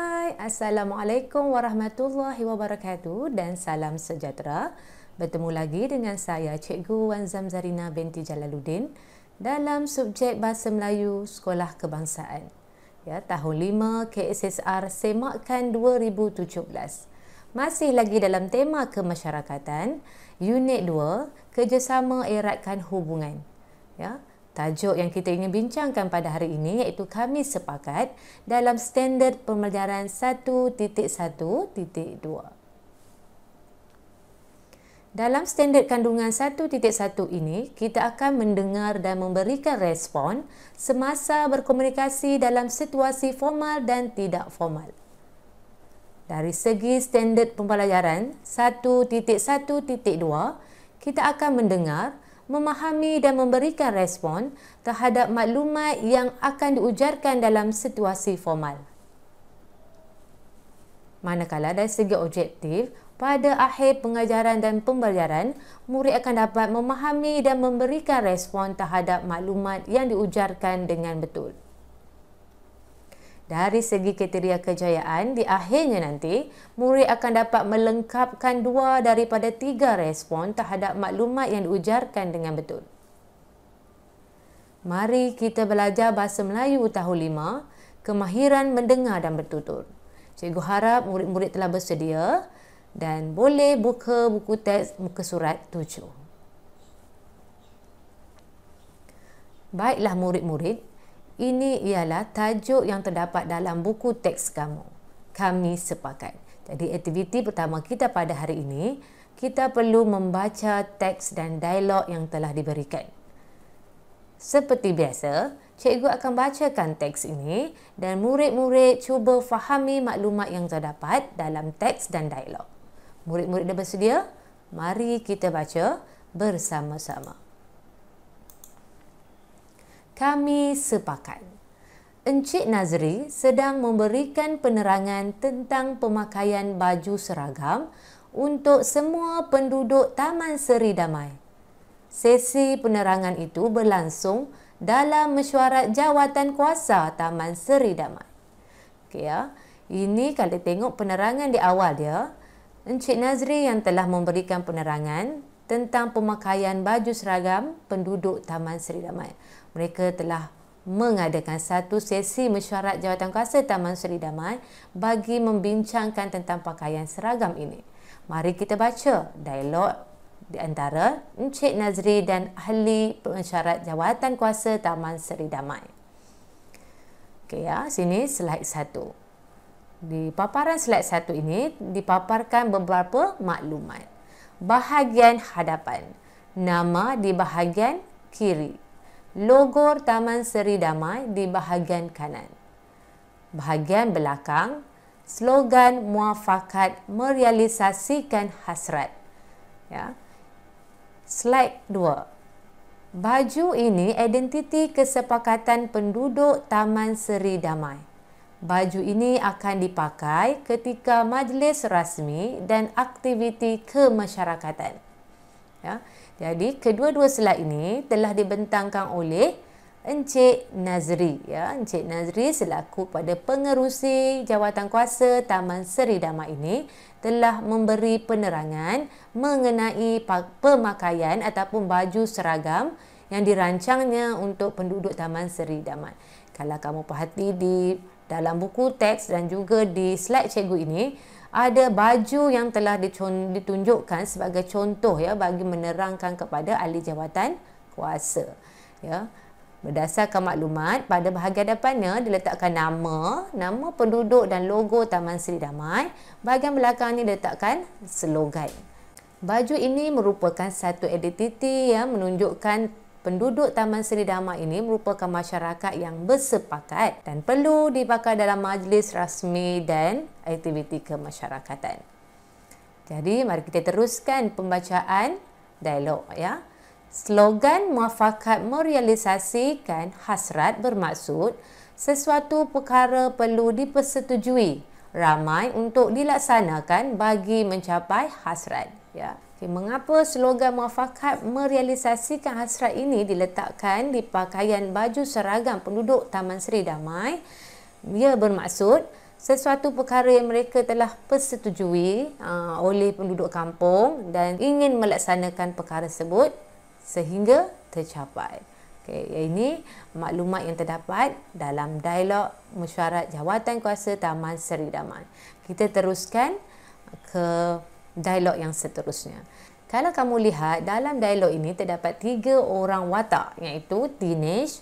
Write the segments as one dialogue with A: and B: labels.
A: Hai, Assalamualaikum warahmatullahi wabarakatuh dan salam sejahtera. Bertemu lagi dengan saya Cikgu Wan Zamzarina binti Jalaluddin dalam subjek Bahasa Melayu Sekolah Kebangsaan. Ya, tahun 5 KSSR Semakan 2017. Masih lagi dalam tema kemasyarakatan, Unit 2, Kerjasama Eratkan Hubungan. Ya, tajuk yang kita ingin bincangkan pada hari ini iaitu kami sepakat dalam standard pembelajaran 1.1.2. Dalam standard kandungan 1.1 ini, kita akan mendengar dan memberikan respon semasa berkomunikasi dalam situasi formal dan tidak formal. Dari segi standard pembelajaran 1.1.2, kita akan mendengar, memahami dan memberikan respon terhadap maklumat yang akan diujarkan dalam situasi formal. Manakala dari segi objektif, pada akhir pengajaran dan pembelajaran, murid akan dapat memahami dan memberikan respon terhadap maklumat yang diujarkan dengan betul. Dari segi kriteria kejayaan, di akhirnya nanti, murid akan dapat melengkapkan 2 daripada 3 respon terhadap maklumat yang diujarkan dengan betul. Mari kita belajar Bahasa Melayu tahun 5, kemahiran mendengar dan bertutur. Cikgu harap murid-murid telah bersedia dan boleh buka buku teks muka surat 7. Baiklah murid-murid, ini ialah tajuk yang terdapat dalam buku teks kamu. Kami sepakat. Jadi aktiviti pertama kita pada hari ini, kita perlu membaca teks dan dialog yang telah diberikan. Seperti biasa, cikgu akan bacakan teks ini dan murid-murid cuba fahami maklumat yang terdapat dalam teks dan dialog. Murid-murid dah bersedia? Mari kita baca bersama-sama. Kami sepakat. Encik Nazri sedang memberikan penerangan tentang pemakaian baju seragam untuk semua penduduk Taman Seri Damai. Sesi penerangan itu berlangsung dalam mesyuarat Jawatankuasa Taman Seri Damai. Okey ya. Ini kalau tengok penerangan di awal dia, Encik Nazri yang telah memberikan penerangan tentang pemakaian baju seragam penduduk Taman Seri Damai. Mereka telah mengadakan satu sesi mesyuarat Jawatankuasa Taman Seri Damai bagi membincangkan tentang pakaian seragam ini. Mari kita baca dialog di antara Encik Nazri dan ahli mesyuarat Jawatankuasa Taman Seri Damai. Okey ya, sini slide 1. Di paparan slide 1 ini dipaparkan beberapa maklumat. Bahagian hadapan, nama di bahagian kiri. Logo Taman Seri Damai di bahagian kanan. Bahagian belakang, slogan muafakat merealisasikan hasrat. Ya. Slide 2. Baju ini identiti kesepakatan penduduk Taman Seri Damai. Baju ini akan dipakai ketika majlis rasmi dan aktiviti kemasyarakatan. Ya. Jadi, kedua-dua slide ini telah dibentangkan oleh Encik Nazri. Ya. Encik Nazri selaku pada pengerusi Jawatankuasa Taman Seri Damai ini telah memberi penerangan mengenai pemakaian ataupun baju seragam yang dirancangnya untuk penduduk Taman Seri Damai. Kalau kamu perhati di dalam buku teks dan juga di slide cikgu ini, ada baju yang telah ditunjukkan sebagai contoh ya bagi menerangkan kepada ahli jawatan kuasa. Ya. Berdasarkan maklumat, pada bahagian depannya diletakkan nama penduduk dan logo Taman Seri Damai. Bahagian belakang ini diletakkan slogan. Baju ini merupakan satu identiti yang menunjukkan penduduk Taman Seri Damai ini merupakan masyarakat yang bersepakat dan perlu dipakai dalam majlis rasmi dan aktiviti kemasyarakatan. Jadi, mari kita teruskan pembacaan dialog ya. Slogan muafakat merealisasikan hasrat bermaksud sesuatu perkara perlu dipersetujui ramai untuk dilaksanakan bagi mencapai hasrat ya. Mengapa slogan muafakat merealisasikan hasrat ini diletakkan di pakaian baju seragam penduduk Taman Seri Damai? Ia bermaksud sesuatu perkara yang mereka telah persetujui oleh penduduk kampung dan ingin melaksanakan perkara tersebut sehingga tercapai. Okay, ini maklumat yang terdapat dalam dialog mesyuarat jawatan kuasa Taman Seri Damai. Kita teruskan ke dialog yang seterusnya. Kalau kamu lihat dalam dialog ini terdapat 3 orang watak, iaitu Dinesh,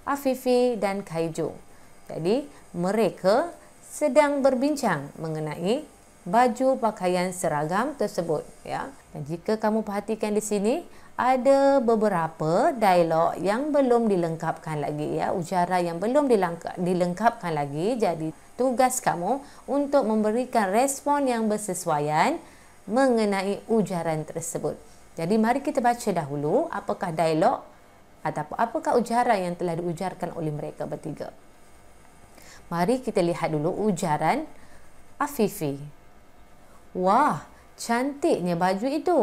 A: Afifi dan Kaijung. Jadi mereka sedang berbincang mengenai baju pakaian seragam tersebut, ya. Dan jika kamu perhatikan di sini ada beberapa dialog yang belum dilengkapkan lagi, ya, ujaran yang belum dilengkapkan lagi. Jadi tugas kamu untuk memberikan respon yang bersesuaian mengenai ujaran tersebut. Jadi mari kita baca dahulu apakah dialog ataupun apakah ujaran yang telah diujarkan oleh mereka bertiga. Mari kita lihat dulu ujaran Afifi. Wah, cantiknya baju itu.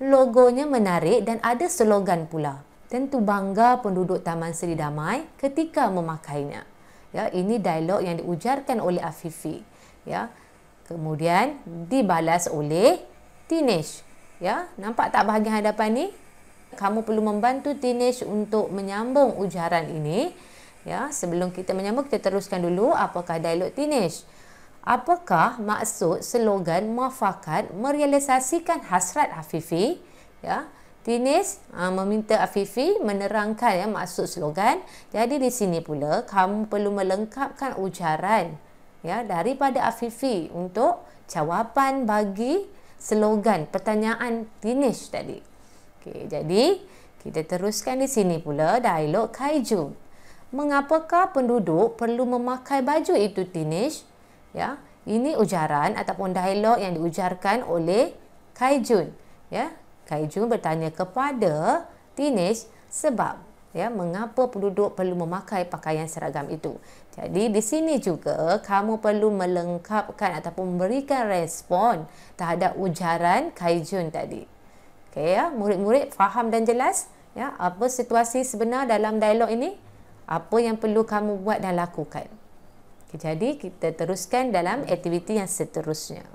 A: Logonya menarik dan ada slogan pula. Tentu bangga penduduk Taman Seri Damai ketika memakainya. Ya, ini dialog yang diujarkan oleh Afifi. Ya. Kemudian dibalas oleh Dinesh. Ya, nampak tak bahagian hadapan ni? Kamu perlu membantu Dinesh untuk menyambung ujaran ini. Ya, sebelum kita menyambung, kita teruskan dulu apakah dialog Dinesh. Apakah maksud slogan muafakat merealisasikan hasrat Afifi? Ya, Dinesh meminta Afifi menerangkan, ya, maksud slogan. Jadi di sini pula kamu perlu melengkapkan ujaran, ya, daripada Afifi untuk jawapan bagi slogan pertanyaan Dinesh tadi. Okey, jadi kita teruskan di sini pula dialog Kaijung. Mengapakah penduduk perlu memakai baju itu, Dinesh? Ya, ini ujaran ataupun dialog yang diujarkan oleh Kaijun. Ya, Kaijun bertanya kepada Dinesh sebab, ya, mengapa penduduk perlu memakai pakaian seragam itu. Jadi di sini juga kamu perlu melengkapkan ataupun memberikan respon terhadap ujaran Kaijun tadi. Okey, ya, murid-murid faham dan jelas, ya, apa situasi sebenar dalam dialog ini? Apa yang perlu kamu buat dan lakukan. Okay, jadi kita teruskan dalam aktiviti yang seterusnya.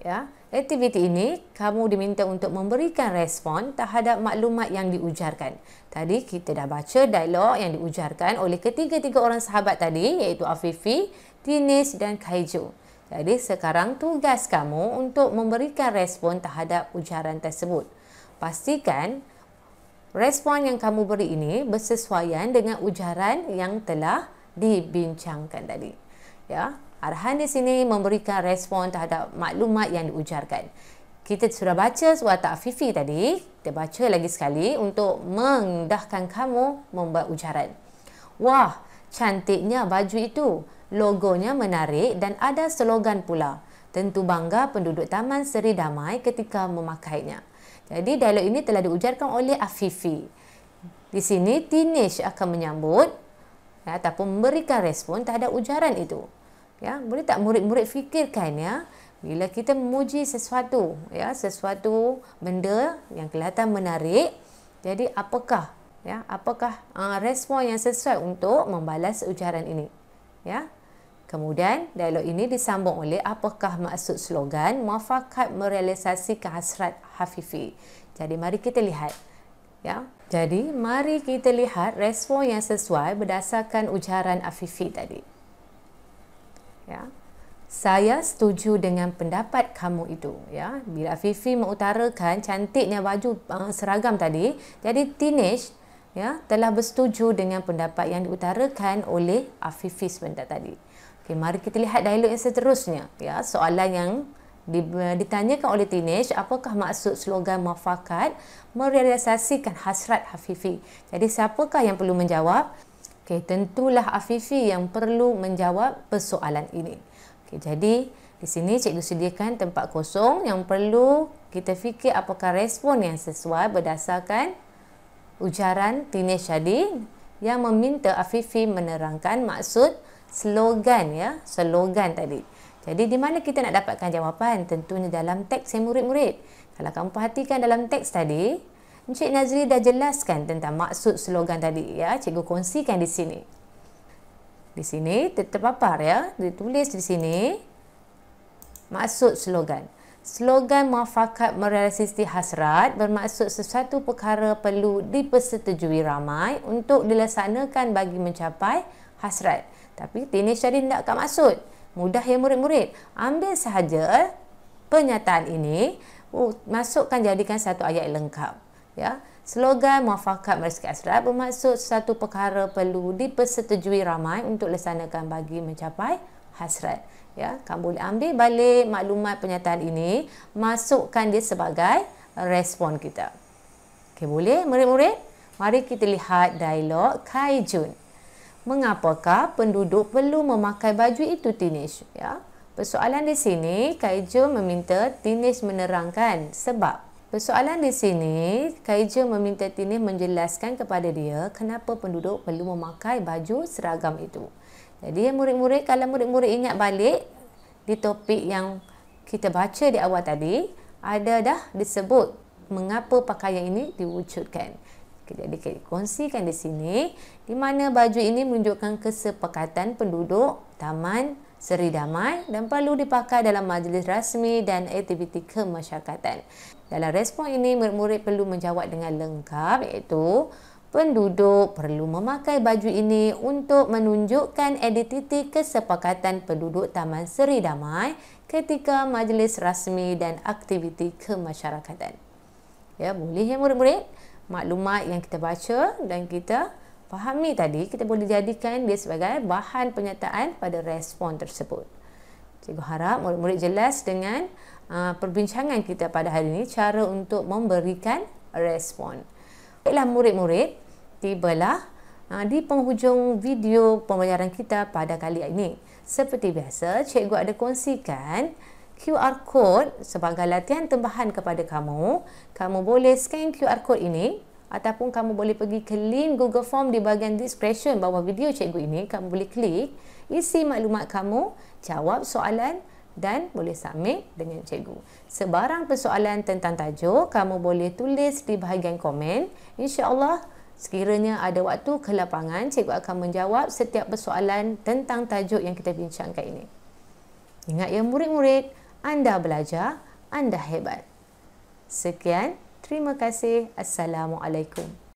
A: Ya, aktiviti ini kamu diminta untuk memberikan respon terhadap maklumat yang diujarkan. Tadi kita dah baca dialog yang diujarkan oleh ketiga-tiga orang sahabat tadi, iaitu Afifi, Dinesh dan Kaijung. Jadi sekarang tugas kamu untuk memberikan respon terhadap ujaran tersebut. Pastikan respon yang kamu beri ini bersesuaian dengan ujaran yang telah dibincangkan tadi. Ya, arahan di sini memberikan respon terhadap maklumat yang diujarkan. Kita sudah baca watak Afifi tadi. Kita baca lagi sekali untuk memudahkan kamu membuat ujaran. Wah, cantiknya baju itu. Logonya menarik dan ada slogan pula. Tentu bangga penduduk Taman Seri Damai ketika memakainya. Jadi dialog ini telah diujarkan oleh Afifi. Di sini Dinesh akan menyambut, ya, ataupun memberikan respon terhadap ujaran itu. Ya, boleh tak murid-murid fikirkan, ya, bila kita memuji sesuatu, ya, sesuatu benda yang kelihatan menarik, jadi apakah, ya, apakah respon yang sesuai untuk membalas ujaran ini, ya? Kemudian dialog ini disambung oleh apakah maksud slogan muafakat merealisasikan hasrat Afifi. Jadi mari kita lihat, ya. Jadi mari kita lihat respon yang sesuai berdasarkan ujaran Afifi tadi. Ya. Saya setuju dengan pendapat kamu itu, ya. Bila Afifi mengutarakan cantiknya baju seragam tadi, jadi Dinesh, ya, telah bersetuju dengan pendapat yang diutarakan oleh Afifi sebentar tadi. Okay, mari kita lihat dialog yang seterusnya. Ya, soalan yang ditanyakan oleh Dinesh, apakah maksud slogan muafakat merealisasikan hasrat Afifi? Jadi siapakah yang perlu menjawab? Okay, tentulah Afifi yang perlu menjawab persoalan ini. Okay, jadi di sini cikgu sediakan tempat kosong yang perlu kita fikir apakah respon yang sesuai berdasarkan ujaran Dinesh tadi yang meminta Afifi menerangkan maksud slogan, ya, slogan tadi. Jadi di mana kita nak dapatkan jawapan? Tentunya dalam teks, ya, murid-murid. Kalau kamu perhatikan dalam teks tadi, Encik Nazri dah jelaskan tentang maksud slogan tadi, ya. Cikgu kongsikan di sini. Di sini terpapar ya, ditulis di sini maksud slogan. Slogan muafakat merealisasi hasrat bermaksud sesuatu perkara perlu dipersetujui ramai untuk dilaksanakan bagi mencapai hasrat. Tapi teenage tadi tidak akan maksud. Mudah ya murid-murid. Ambil sahaja pernyataan ini, masukkan jadikan satu ayat lengkap. Ya. Slogan muafakat merealisasi hasrat bermaksud sesuatu perkara perlu dipersetujui ramai untuk dilaksanakan bagi mencapai hasrat. Ya, kamu boleh ambil balik maklumat pernyataan ini, masukkan dia sebagai respon kita. Okey, boleh murid-murid? Mari kita lihat dialog Kai Jun. Mengapakah penduduk perlu memakai baju itu teenage? Ya. Persoalan di sini, Kai Jun meminta teenage menerangkan sebab. Persoalan di sini, Kai Jun meminta teenage menjelaskan kepada dia kenapa penduduk perlu memakai baju seragam itu. Jadi murid-murid, kalau murid-murid ingat balik di topik yang kita baca di awal tadi, ada dah disebut mengapa pakaian ini diwujudkan. Jadi kita kongsikan di sini di mana baju ini menunjukkan kesepakatan penduduk Taman Seri Damai dan perlu dipakai dalam majlis rasmi dan aktiviti kemasyarakatan. Dalam respon ini, murid-murid perlu menjawab dengan lengkap, iaitu penduduk perlu memakai baju ini untuk menunjukkan identiti kesepakatan penduduk Taman Seri Damai ketika majlis rasmi dan aktiviti kemasyarakatan. Ya, boleh ya murid-murid? Maklumat yang kita baca dan kita fahami tadi, kita boleh jadikan dia sebagai bahan pernyataan pada respon tersebut. Cikgu harap murid-murid jelas dengan perbincangan kita pada hari ini, cara untuk memberikan respon. Baiklah murid-murid, tibalah di penghujung video pembelajaran kita pada kali ini. Seperti biasa, cikgu ada kongsikan QR code sebagai latihan tambahan kepada kamu. Kamu boleh scan QR code ini ataupun kamu boleh pergi ke link Google Form di bahagian description bawah video cikgu ini. Kamu boleh klik, isi maklumat kamu, jawab soalan dan boleh submit dengan cikgu. Sebarang persoalan tentang tajuk, kamu boleh tulis di bahagian komen. InsyaAllah, sekiranya ada waktu ke lapangan, cikgu akan menjawab setiap persoalan tentang tajuk yang kita bincangkan ini. Ingat ya murid-murid, anda belajar, anda hebat. Sekian, terima kasih. Assalamualaikum.